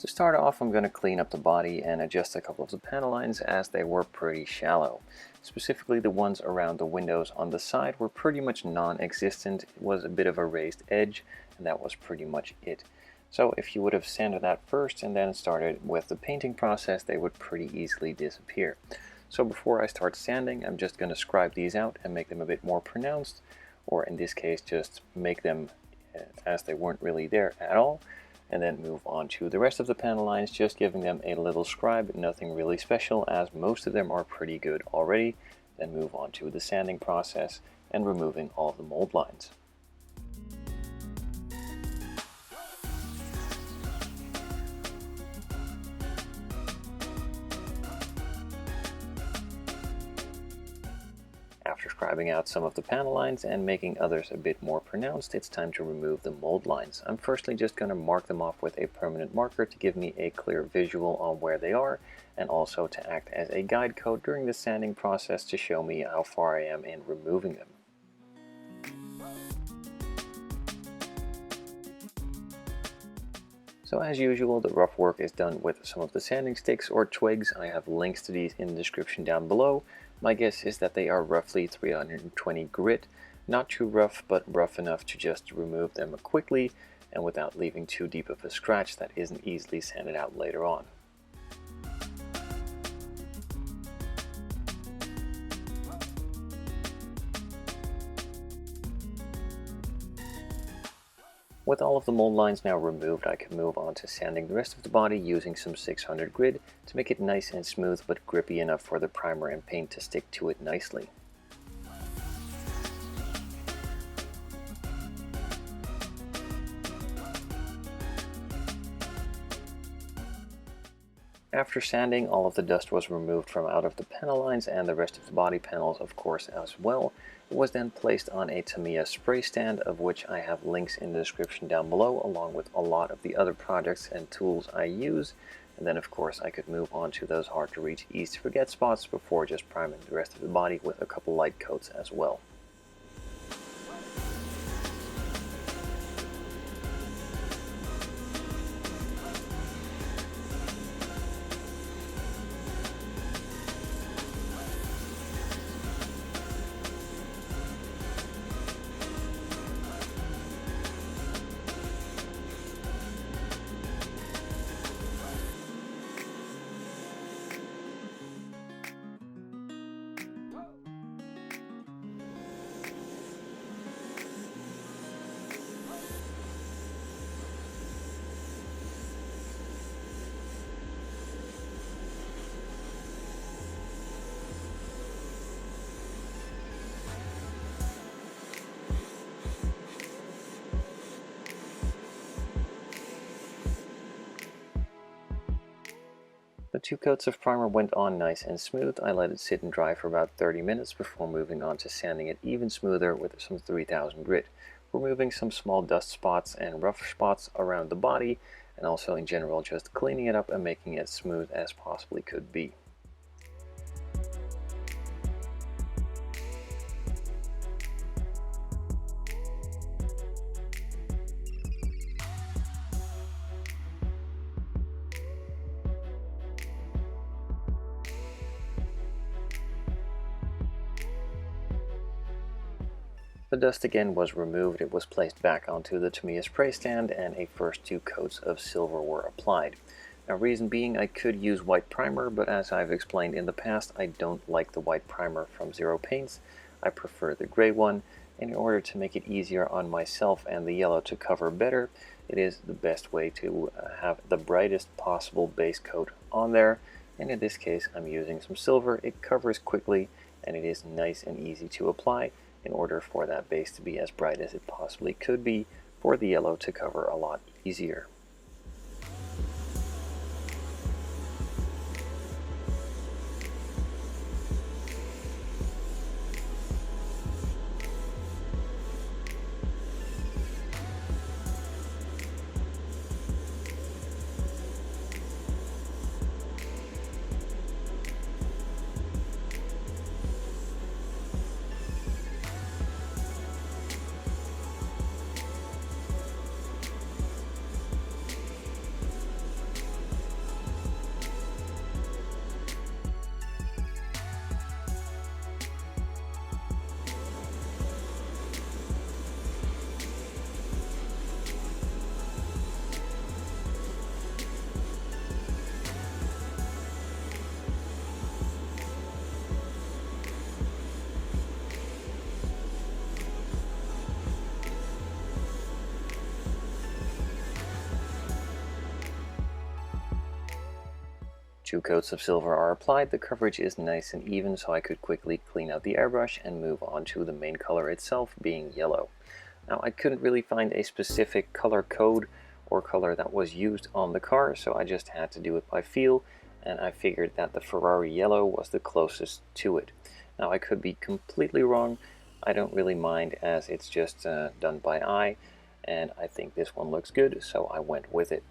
To start off, I'm going to clean up the body and adjust a couple of the panel lines as they were pretty shallow. Specifically, the ones around the windows on the side were pretty much non-existent. It was a bit of a raised edge, and that was pretty much it. So if you would have sanded that first and then started with the painting process, they would pretty easily disappear. So before I start sanding, I'm just going to scribe these out and make them a bit more pronounced, or in this case just make them as they weren't really there at all, and then move on to the rest of the panel lines, just giving them a little scribe, nothing really special as most of them are pretty good already. Then move on to the sanding process and removing all of the mold lines. After scribing out some of the panel lines and making others a bit more pronounced, it's time to remove the mold lines. I'm firstly just going to mark them off with a permanent marker to give me a clear visual on where they are, and also to act as a guide code during the sanding process to show me how far I am in removing them. So as usual, the rough work is done with some of the sanding sticks or twigs. I have links to these in the description down below. My guess is that they are roughly 320 grit. Not too rough, but rough enough to just remove them quickly and without leaving too deep of a scratch that isn't easily sanded out later on. With all of the mold lines now removed, I can move on to sanding the rest of the body using some 600 grit to make it nice and smooth but grippy enough for the primer and paint to stick to it nicely. After sanding, all of the dust was removed from out of the panel lines and the rest of the body panels, of course, as well. It was then placed on a Tamiya spray stand, of which I have links in the description down below, along with a lot of the other projects and tools I use. And then, of course, I could move on to those hard to reach, easy to forget spots before just priming the rest of the body with a couple light coats as well. The 2 coats of primer went on nice and smooth. I let it sit and dry for about 30 minutes before moving on to sanding it even smoother with some 3000 grit, removing some small dust spots and rough spots around the body, and also in general just cleaning it up and making it as smooth as possibly could be. The dust again was removed, it was placed back onto the Tamiya spray stand, and a first 2 coats of silver were applied. Now, reason being, I could use white primer, but as I've explained in the past, I don't like the white primer from Zero Paints. I prefer the gray one, and in order to make it easier on myself and the yellow to cover better, it is the best way to have the brightest possible base coat on there. And in this case, I'm using some silver. It covers quickly, and it is nice and easy to apply, in order for that base to be as bright as it possibly could be, for the yellow to cover a lot easier. 2 coats of silver are applied, the coverage is nice and even, so I could quickly clean out the airbrush and move on to the main color itself, being yellow. Now, I couldn't really find a specific color code or color that was used on the car, so I just had to do it by feel, and I figured that the Ferrari yellow was the closest to it. Now, I could be completely wrong. I don't really mind, as it's just done by eye, and I think this one looks good, so I went with it.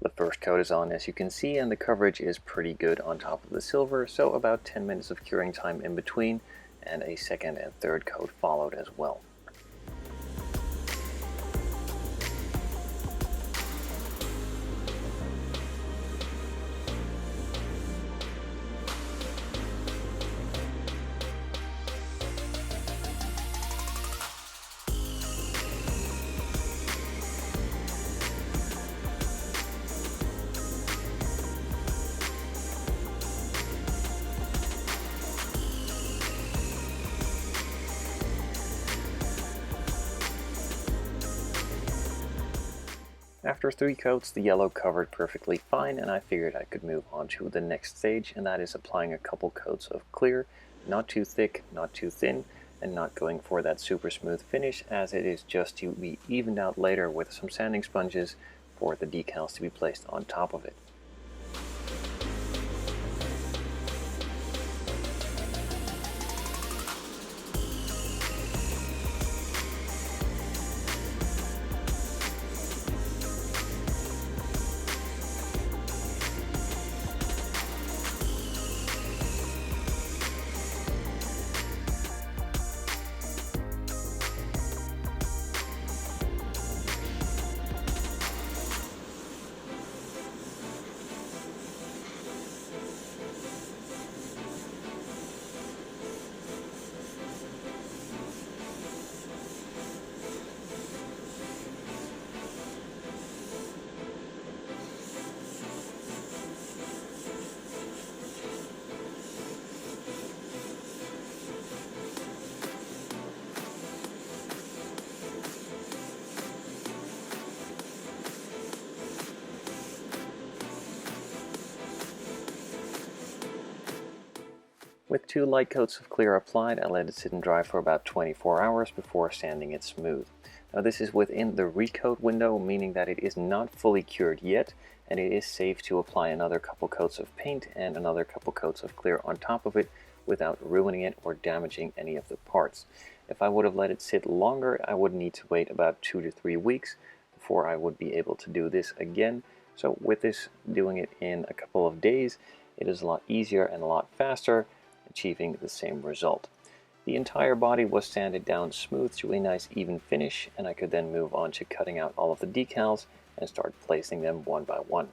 The first coat is on, as you can see, and the coverage is pretty good on top of the silver, so about 10 minutes of curing time in between, and a second and third coat followed as well. After 3 coats, the yellow covered perfectly fine, and I figured I could move on to the next stage, and that is applying a couple coats of clear, not too thick, not too thin, and not going for that super smooth finish, as it is just to be evened out later with some sanding sponges for the decals to be placed on top of it. With 2 light coats of clear applied, I let it sit and dry for about 24 hours before sanding it smooth. Now, this is within the recoat window, meaning that it is not fully cured yet, and it is safe to apply another couple coats of paint and another couple coats of clear on top of it without ruining it or damaging any of the parts. If I would have let it sit longer, I would need to wait about 2 to 3 weeks before I would be able to do this again. So with this, doing it in a couple of days, it is a lot easier and a lot faster, achieving the same result. The entire body was sanded down smooth to a nice even finish, and I could then move on to cutting out all of the decals and start placing them one by one.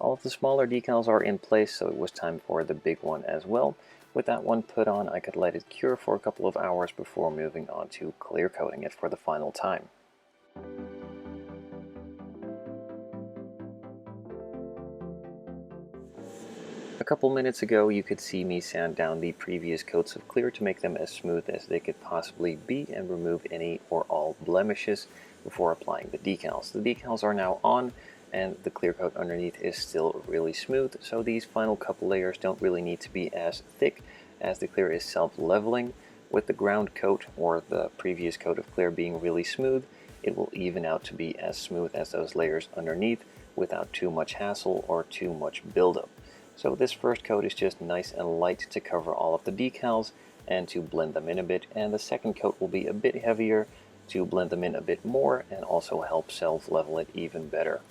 All of the smaller decals are in place, so it was time for the big one as well. With that one put on, I could let it cure for a couple of hours before moving on to clear coating it for the final time. A couple minutes ago you could see me sand down the previous coats of clear to make them as smooth as they could possibly be and remove any or all blemishes before applying the decals. The decals are now on and the clear coat underneath is still really smooth, so these final couple layers don't really need to be as thick as the clear is self-leveling. With the ground coat or the previous coat of clear being really smooth, it will even out to be as smooth as those layers underneath without too much hassle or too much buildup. So this first coat is just nice and light to cover all of the decals and to blend them in a bit, and the second coat will be a bit heavier to blend them in a bit more and also help self-level it even better.